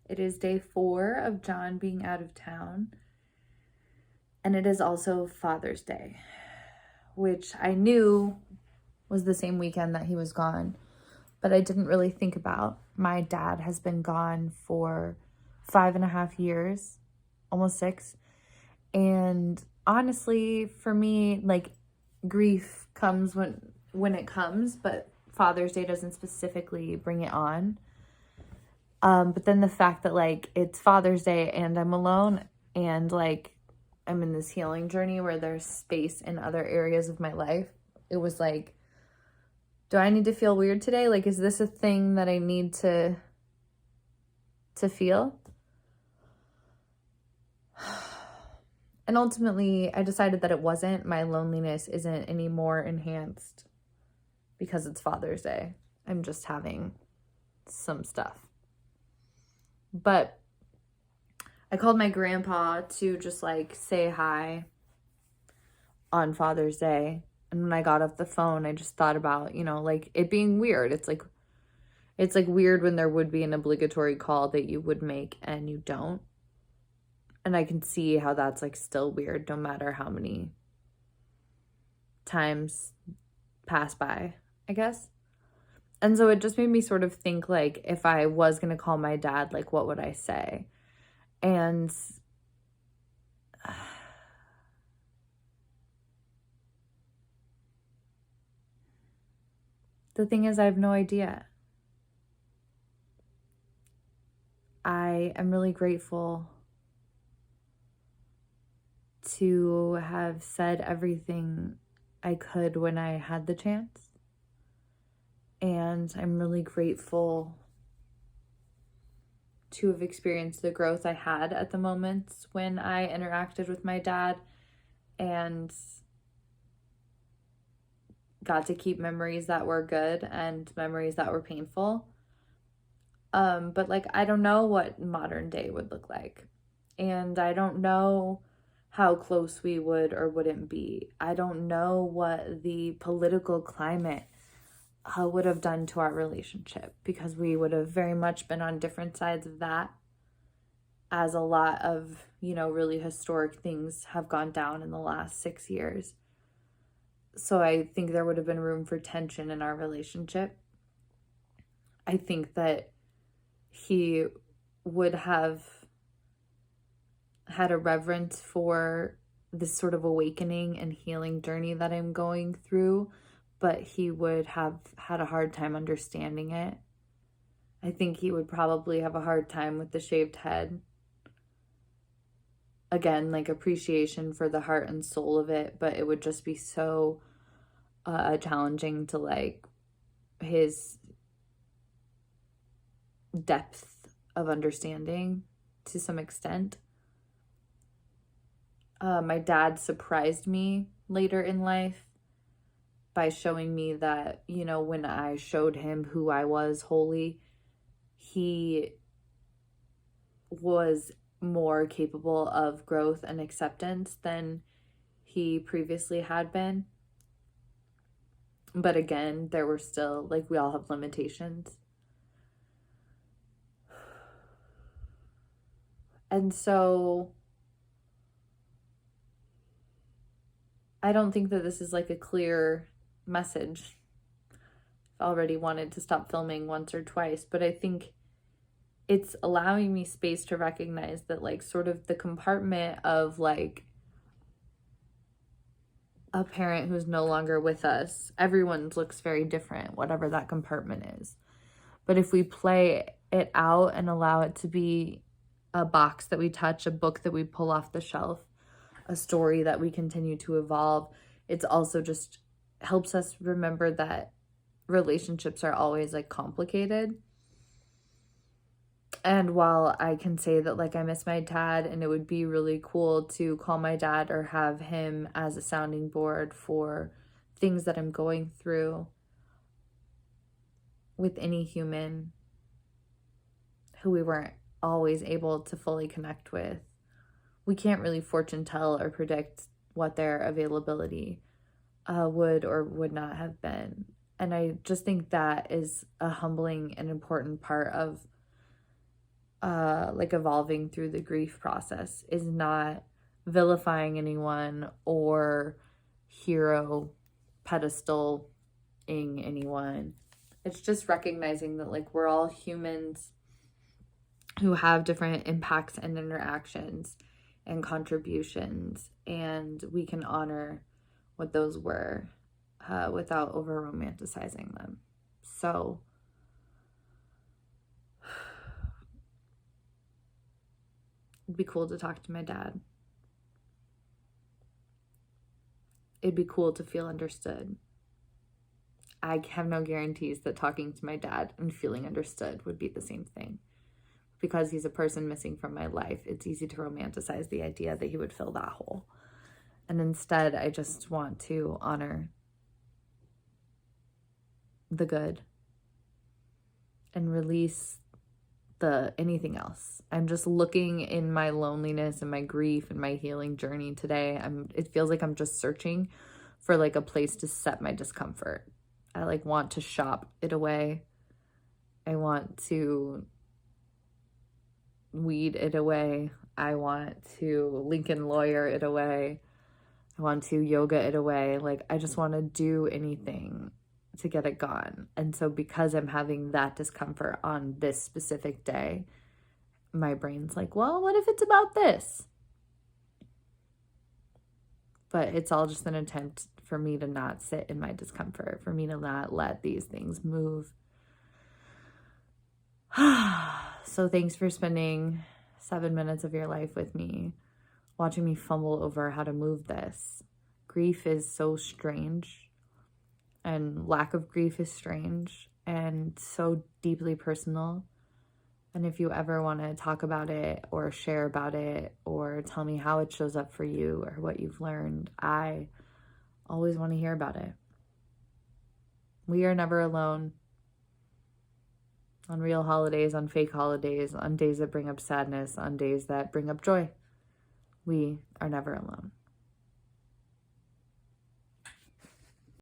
It is day 4 of John being out of town, and it is also Father's Day, which I knew was the same weekend that he was gone, but I didn't really think about. My dad has been gone for 5.5 years, almost 6, and honestly, for me, like, grief comes when it comes, but Father's Day doesn't specifically bring it on. But then the fact that, like, it's Father's Day and I'm alone and, like, I'm in this healing journey where there's space in other areas of my life, it was like, do I need to feel weird today? Like, is this a thing that I need to feel? And ultimately, I decided that it wasn't. My loneliness isn't any more enhanced because it's Father's Day. I'm just having some stuff. But I called my grandpa to just, like, say hi on Father's Day. And when I got off the phone, I just thought about, like, it being weird. It's like weird when there would be an obligatory call that you would make and you don't. And I can see how that's, like, still weird no matter how many times pass by, I guess. And so it just made me sort of think, like, if I was going to call my dad, like, what would I say? And the thing is, I have no idea. I am really grateful to have said everything I could when I had the chance. And I'm really grateful to have experienced the growth I had at the moments when I interacted with my dad and got to keep memories that were good and memories that were painful. But, like, I don't know what modern day would look like. And I don't know how close we would or wouldn't be. I don't know what the political climate would have done to our relationship, because we would have very much been on different sides of that, as a lot of, really historic things have gone down in the last 6 years. So I think there would have been room for tension in our relationship. I think that he would have had a reverence for this sort of awakening and healing journey that I'm going through, but he would have had a hard time understanding it. I think he would probably have a hard time with the shaved head. Again, like, appreciation for the heart and soul of it, but it would just be so challenging to, like, his depth of understanding to some extent. My dad surprised me later in life by showing me that, when I showed him who I was wholly, he was more capable of growth and acceptance than he previously had been. But again, there were still, like, we all have limitations. And so I don't think that this is, like, a clear message. I've already wanted to stop filming once or twice, but I think it's allowing me space to recognize that, like, sort of the compartment of, like, a parent who's no longer with us, everyone's looks very different, whatever that compartment is. But if we play it out and allow it to be a box that we touch, a book that we pull off the shelf, a story that we continue to evolve, it's also just helps us remember that relationships are always, like, complicated. And while I can say that, like, I miss my dad and it would be really cool to call my dad or have him as a sounding board for things that I'm going through with any human who we weren't always able to fully connect with, we can't really fortune tell or predict what their availability would or would not have been. And I just think that is a humbling and important part of like evolving through the grief process is not vilifying anyone or hero pedestaling anyone. It's just recognizing that like we're all humans who have different impacts and interactions and contributions, and we can honor what those were without over romanticizing them. So it'd be cool to talk to my dad. It'd be cool to feel understood. I have no guarantees that talking to my dad and feeling understood would be the same thing. Because he's a person missing from my life, it's easy to romanticize the idea that he would fill that hole. And instead, I just want to honor the good and release the anything else. I'm just looking in my loneliness and my grief and my healing journey today. It feels like I'm just searching for like a place to set my discomfort. I like want to shop it away. I want to weed it away. I want to Lincoln lawyer it away. I want to yoga it away. Like, I just want to do anything to get it gone. And so because I'm having that discomfort on this specific day, my brain's like, well, what if it's about this? But it's all just an attempt for me to not sit in my discomfort, for me to not let these things move. So thanks for spending 7 minutes of your life with me, watching me fumble over how to move this. Grief is so strange, and lack of grief is strange and so deeply personal. And if you ever want to talk about it or share about it or tell me how it shows up for you or what you've learned, I always want to hear about it. We are never alone. On real holidays, on fake holidays, on days that bring up sadness, on days that bring up joy. We are never alone.